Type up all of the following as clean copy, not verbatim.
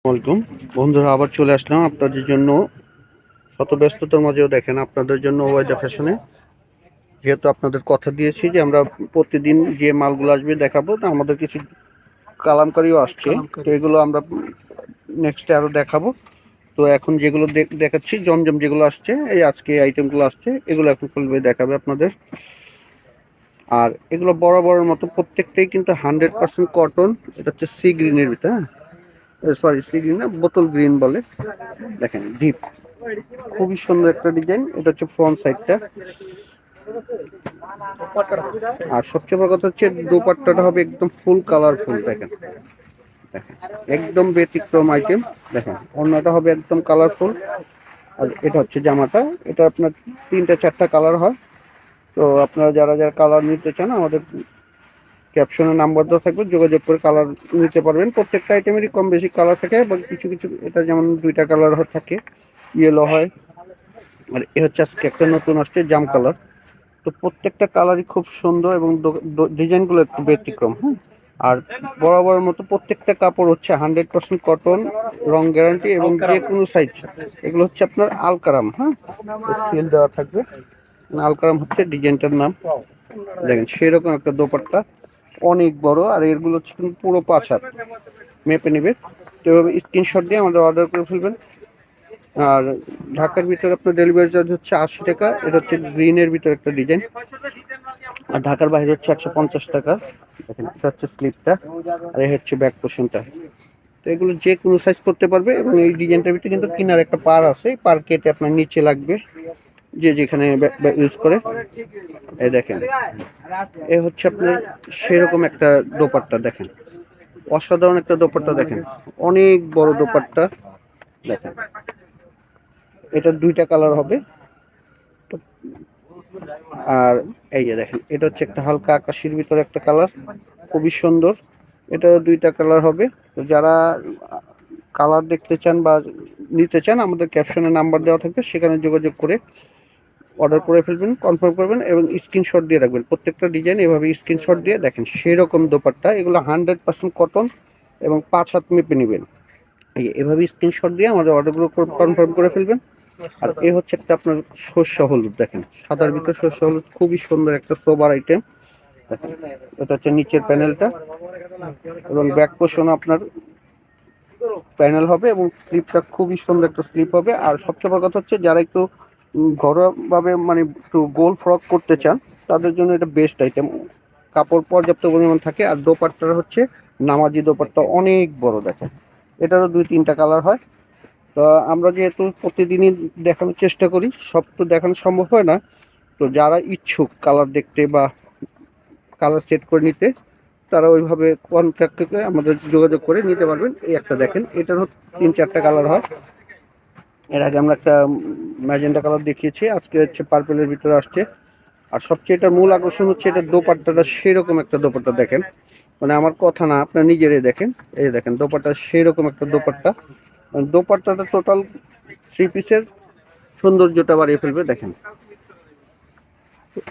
Welcome বন্ধুরা, আবার চলে আসলাম আপনাদের জন্য। শত ব্যস্ততার মাঝেও দেখেন আপনাদের জন্য ওয়াইদা ফ্যাশনে, যেহেতু আপনাদের কথা দিয়েছি যে আমরা প্রতিদিন যে মালগুলো আসবে দেখাবো, তো আমাদের কিছু কালামকারিও আসছে, তো এগুলো আমরা নেক্সটে আরও দেখাবো। তো এখন যেগুলো দেখাচ্ছি জমজম যেগুলো আসছে, এই আজকে আইটেমগুলো আসছে, এগুলো এখন খুলবে দেখাবে আপনাদের। আর এগুলো বরাবরের মতো প্রত্যেকটাই কিন্তু 100% কটন। এটা হচ্ছে সি গ্রিনের ভিতরে, হ্যাঁ সরি সি গ্রিন না, বোতল গ্রিন বলে। দেখেন ডিপ, খুবই সুন্দর একটা ডিজাইন। এটা হচ্ছে ফ্রন্ট সাইডটা। আর সবচেয়ে বড় কথা হচ্ছে দোপাট্টাটা হবে একদম ফুল কালারফুল। দেখেন দেখেন একদম ব্যতিক্রম আইটেম। দেখেন অন্যটা হবে একদম কালারফুল। আর এটা হচ্ছে জামাটা, এটা আপনার 3-4টা কালার হয়। তো আপনারা যারা যারা কালার নিতে চান, আমাদের ক্যাপশনে নাম্বার দেওয়া থাকবে, যোগাযোগ করে কালার নিতে পারবেন। প্রত্যেকটা আইটেমেরই কম বেশি কালার থাকে, এবং কিছু কিছু এটা যেমন 2টা কালার থাকে, ইয়েলো হয়। আর এ হচ্ছে আজকে একটা নতুন আসছে জাম কালার। তো প্রত্যেকটা কালারই খুব সুন্দর, এবং ডিজাইনগুলো একটু ব্যতিক্রম, হ্যাঁ। আর বরাবরের মতো প্রত্যেকটা কাপড় হচ্ছে 100% কটন, রং গ্যারান্টি, এবং যে কোনো সাইজ। এগুলো হচ্ছে আপনার আলকারাম, হ্যাঁ, সিল দেওয়া থাকবে। আলকারাম হচ্ছে ডিজাইনটার নাম। দেখেন সেরকম একটা দোপাট্টা, অনেক বড়। আর এগুলো হচ্ছে কিন্তু পুরো 5 হাত মেপে নেবে। তো এভাবে স্ক্রিনশট দিয়ে আমাদের অর্ডার করে ফেলবেন। আর ঢাকার ভিতরে আপনার ডেলিভারি চার্জ হচ্ছে 80 টাকা। এটা হচ্ছে গ্রিনের ভিতরে একটা ডিজাইন। আর ঢাকার বাইরে হচ্ছে 150 টাকা। দেখেন এটা হচ্ছে স্লিপটা, আর এই হচ্ছে ব্যাক পোর্শনটা। তো এগুলো যে কোনো সাইজ করতে পারবে, এবং এই ডিজাইনটার ভিতরে কিন্তু কিনার একটা পার আছে, পার কেটে আপনার নিচে লাগবে, যে যেখানে ইউজ করে। এই দেখেন এ হচ্ছে আপনার সেরকম একটা দোপাট্টা। দেখেন অসাধারণ একটা দোপাট্টা। দেখেন অনেক বড় দোপাট্টা। দেখেন এটা 2টা কালার হবে। আর এই যে দেখেন এটা হচ্ছে একটা হালকা আকাশির ভিতরে একটা কালার, খুবই সুন্দর। এটারও 2টা কালার হবে। তো যারা কালার দেখতে চান বা নিতে চান, আমাদের ক্যাপশনে নাম্বার দেওয়া থাকবে, সেখানে যোগাযোগ করে অর্ডার করে ফেলবেন, কনফার্ম করবেন, এবং স্ক্রিনশট দিয়ে রাখবেন। প্রত্যেকটা ডিজাইন এভাবে স্ক্রিনশট দিয়ে দেখেন সেরকম দোপাট্টা। এগুলো 100% কটন, এবং 5 হাত মেপে নেবেন। এভাবে স্ক্রিনশট দিয়ে আমাদের অর্ডারগুলো কনফার্ম করে ফেলবেন। আর এ হচ্ছে একটা আপনার সর্ষে হলুদ। দেখেন সাদার ভিতর সর্ষে হলুদ, খুবই সুন্দর একটা সোবার আইটেম। দেখেন এটা হচ্ছে নিচের প্যানেলটা, এবং ব্যাক পোর্শন আপনার প্যানেল হবে, এবং স্লিপটা খুবই সুন্দর একটা স্লিপ হবে। আর সবচেয়ে বড় কথা হচ্ছে যারা একটু ঘরোয়াভাবে মানে একটু গোল ফ্রক করতে চান, তাদের জন্য এটা বেস্ট আইটেম। কাপড় পর্যাপ্ত পরিমাণ থাকে। আর দোপাট্টার হচ্ছে নামাজি দোপাট্টা, অনেক বড়। দেখেন এটারও 2-3টা কালার হয়। তো আমরা যেহেতু প্রতিদিনই দেখানোর চেষ্টা করি, সব তো দেখানো সম্ভব হয় না। তো যারা ইচ্ছুক কালার দেখতে বা কালার সেট করে নিতে, তারা ওইভাবে কন্ট্রাক্ট থেকে আমাদের যোগাযোগ করে নিতে পারবেন। এই একটা দেখেন এটারও 3-4টা কালার হয়। এর আগে আমরা একটা ম্যাজেন্টা কালার দেখিয়েছি, আজকে হচ্ছে পার্পেলের ভিতরে আসছে। আর সবচেয়ে এটার মূল আকর্ষণ হচ্ছে এটা দোপাট্টাটা সেরকম একটা দোপাট্টা। দেখেন মানে আমার কথা না, আপনার নিজেরাই দেখেন। এই দেখেন দোপাট্টা সেরকম একটা দোপাট্টা। দোপাট্টাটা টোটাল 3 পিসের সৌন্দর্যটা বাড়িয়ে ফেলবে। দেখেন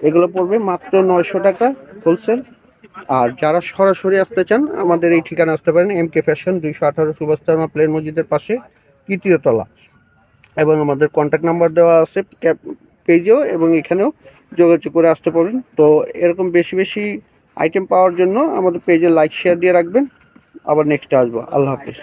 এগুলো পড়বে মাত্র 900 টাকা হোলসেল। আর যারা সরাসরি আসতে চান, আমাদের এই ঠিকানা আসতে পারেন, MK ফ্যাশন, 218 সুভাষতারমা প্লেন মসজিদের পাশে, 3য় তলা। এবং আমাদের কন্ট্যাক্ট নাম্বার দেওয়া আছে পেজেও, এবং এখানেও যোগাযোগ করে আসতে পারেন। তো এরকম বেশি বেশি আইটেম পাওয়ার জন্য আমাদের পেজে লাইক শেয়ার দিয়ে রাখবেন। আবার নেক্সটে আসবো। আল্লাহ হাফিজ।